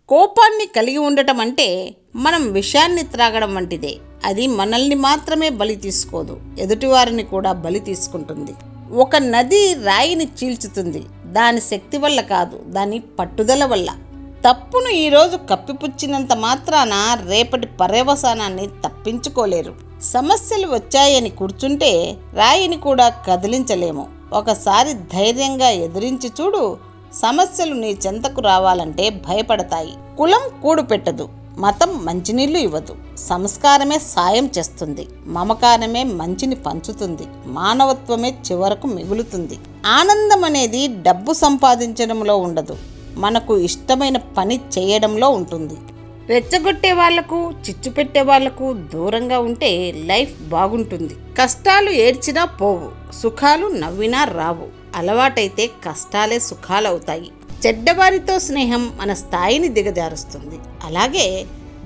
కోపాన్ని కలిగి ఉండటం అంటే మనం విషాన్ని త్రాగడం వంటిదే. అది మనల్ని మాత్రమే బలి తీసుకోదు, ఎదుటివారిని కూడా బలి తీసుకుంటుంది. ఒక నది రాయిని చీల్చుతుంది, దాని శక్తి వల్ల కాదు, దాని పట్టుదల వల్ల. తప్పును ఈరోజు కప్పిపుచ్చినంత మాత్రాన రేపటి పర్యవసానాన్ని తప్పించుకోలేరు. సమస్యలు వచ్చాయని కూర్చుంటే రాయిని కూడా కదిలించలేము. ఒకసారి ధైర్యంగా ఎదిరించి చూడు. సమస్యలు నీ చెంతకు రావాలంటే భయపడతాయి. కులం కూడు పెట్టదు, మతం మంచినీళ్లు ఇవ్వదు, సంస్కారమే సాయం చేస్తుంది, మమకారమే మంచిని పంచుతుంది, మానవత్వమే చివరకు మిగులుతుంది. ఆనందం అనేది డబ్బు సంపాదించడంలో ఉండదు, మనకు ఇష్టమైన పని చేయడంలో ఉంటుంది. రెచ్చగొట్టే వాళ్లకు, చిచ్చు పెట్టే వాళ్లకు దూరంగా ఉంటే లైఫ్ బాగుంటుంది. కష్టాలు ఏడ్చినా పోవు, సుఖాలు నవ్వినా రావు. అలవాటైతే కష్టాలే సుఖాలవుతాయి. చెడ్డవారితో స్నేహం మన స్థాయిని దిగజారుస్తుంది. అలాగే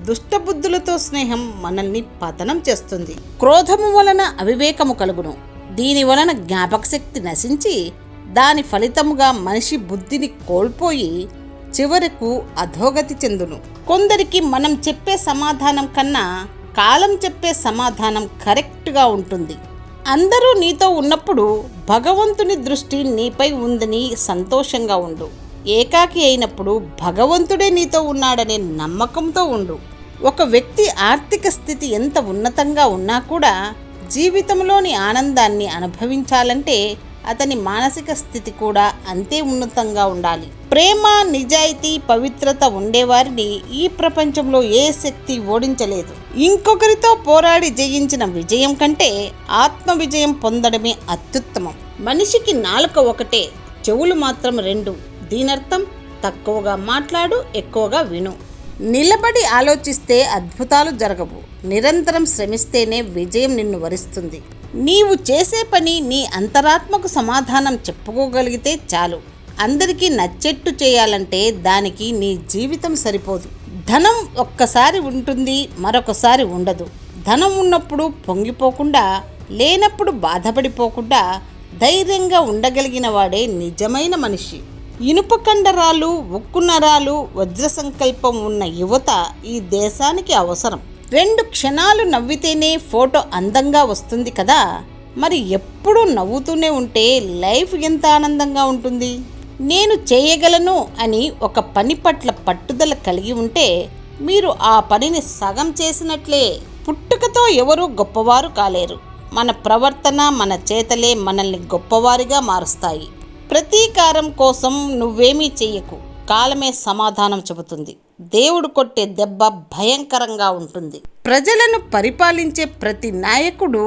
దుష్టబుద్ధులతో స్నేహం మనల్ని పతనం చేస్తుంది. క్రోధము వలన అవివేకము కలుగును. దీని వలన జ్ఞాపకశక్తి నశించి దాని ఫలితముగా మనిషి బుద్ధిని కోల్పోయి చివరకు అధోగతి చెందును. కొందరికి మనం చెప్పే సమాధానం కన్నా కాలం చెప్పే సమాధానం కరెక్ట్గా ఉంటుంది. అందరూ నీతో ఉన్నప్పుడు భగవంతుని దృష్టి నీపై ఉందని సంతోషంగా ఉండు. ఏకాకి అయినప్పుడు భగవంతుడే నీతో ఉన్నాడనే నమ్మకంతో ఉండు. ఒక వ్యక్తి ఆర్థిక స్థితి ఎంత ఉన్నతంగా ఉన్నా కూడా జీవితంలోని ఆనందాన్ని అనుభవించాలంటే అతని మానసిక స్థితి కూడా అంతే ఉన్నతంగా ఉండాలి. ప్రేమ, నిజాయితీ, పవిత్రత ఉండేవారిని ఈ ప్రపంచంలో ఏ శక్తి ఓడించలేదు. ఇంకొకరితో పోరాడి జయించిన విజయం కంటే ఆత్మ విజయం పొందడమే అత్యుత్తమం. మనిషికి నాలుక ఒకటే, చెవులు మాత్రం రెండు. దీనర్థం తక్కువగా మాట్లాడు, ఎక్కువగా విను. నిలబడి ఆలోచిస్తే అద్భుతాలు జరగవు. నిరంతరం శ్రమిస్తేనే విజయం నిన్ను వరిస్తుంది. నీవు చేసే పని నీ అంతరాత్మకు సమాధానం చెప్పుకోగలిగితే చాలు. అందరికీ నచ్చేట్టు చేయాలంటే దానికి నీ జీవితం సరిపోదు. ధనం ఒక్కసారి ఉంటుంది, మరొకసారి ఉండదు. ధనం ఉన్నప్పుడు పొంగిపోకుండా, లేనప్పుడు బాధపడిపోకుండా ధైర్యంగా ఉండగలిగిన వాడే నిజమైన మనిషి. ఇనుప కండరాలు, ఉక్కు నరాలు, వజ్ర సంకల్పం ఉన్న యువత ఈ దేశానికి అవసరం. 2 క్షణాలు నవ్వితేనే ఫోటో అందంగా వస్తుంది కదా. మరి ఎప్పుడూ నవ్వుతూనే ఉంటే లైఫ్ ఎంత ఆనందంగా ఉంటుంది. నేను చేయగలను అని ఒక పని పట్ల పట్టుదల కలిగి ఉంటే మీరు ఆ పనిని సగం చేసినట్లే. పుట్టుకతో ఎవరూ గొప్పవారు కాలేరు. మన ప్రవర్తన, మన చేతలే మనల్ని గొప్పవారిగా మారుస్తాయి. ప్రతీకారం కోసం నువ్వేమీ చెయ్యకు, కాలమే సమాధానం చెబుతుంది. దేవుడు కొట్టే దెబ్బ భయంకరంగా ఉంటుంది. ప్రజలను పరిపాలించే ప్రతి నాయకుడు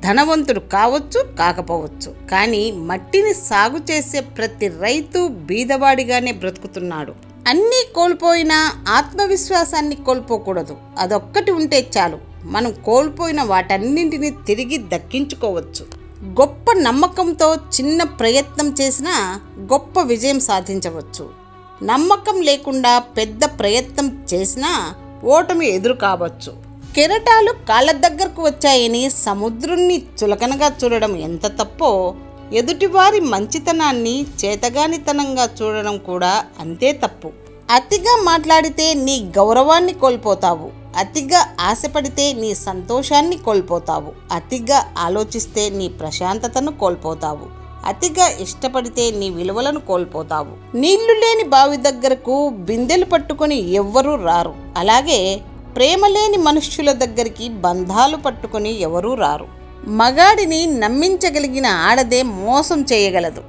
ధనవంతుడు కావచ్చు, కాకపోవచ్చు. కానీ మట్టిని సాగు చేసే ప్రతి రైతు బీదవాడిగానే బ్రతుకుతున్నాడు. అన్నీ కోల్పోయినా ఆత్మవిశ్వాసాన్ని కోల్పోకూడదు. అదొక్కటి ఉంటే చాలు, మనం కోల్పోయిన వాటన్నింటినీ తిరిగి దక్కించుకోవచ్చు. గొప్ప నమ్మకంతో చిన్న ప్రయత్నం చేసినా గొప్ప విజయం సాధించవచ్చు. నమ్మకం లేకుండా పెద్ద ప్రయత్నం చేసినా ఓటమి ఎదురు కావచ్చు. కెరటాలు కాళ్ళ దగ్గరకు వచ్చాయని సముద్రుణ్ణి చులకనగా చూడడం ఎంత తప్పో, ఎదుటివారి మంచితనాన్ని చేతగానితనంగా చూడడం కూడా అంతే తప్పు. అతిగా మాట్లాడితే నీ గౌరవాన్ని కోల్పోతావు. అతిగా ఆశపడితే నీ సంతోషాన్ని కోల్పోతావు. అతిగా ఆలోచిస్తే నీ ప్రశాంతతను కోల్పోతావు. అతిగా ఇష్టపడితే నీ విలువలను కోల్పోతావు. నీళ్లు లేని బావి దగ్గరకు బిందెలు పట్టుకొని ఎవ్వరూ రారు. అలాగే ప్రేమ లేని మనుష్యుల దగ్గరికి బంధాలు పట్టుకొని ఎవరూ రారు. మగాడిని నమ్మించగలిగిన ఆడదే మోసం చేయగలదు.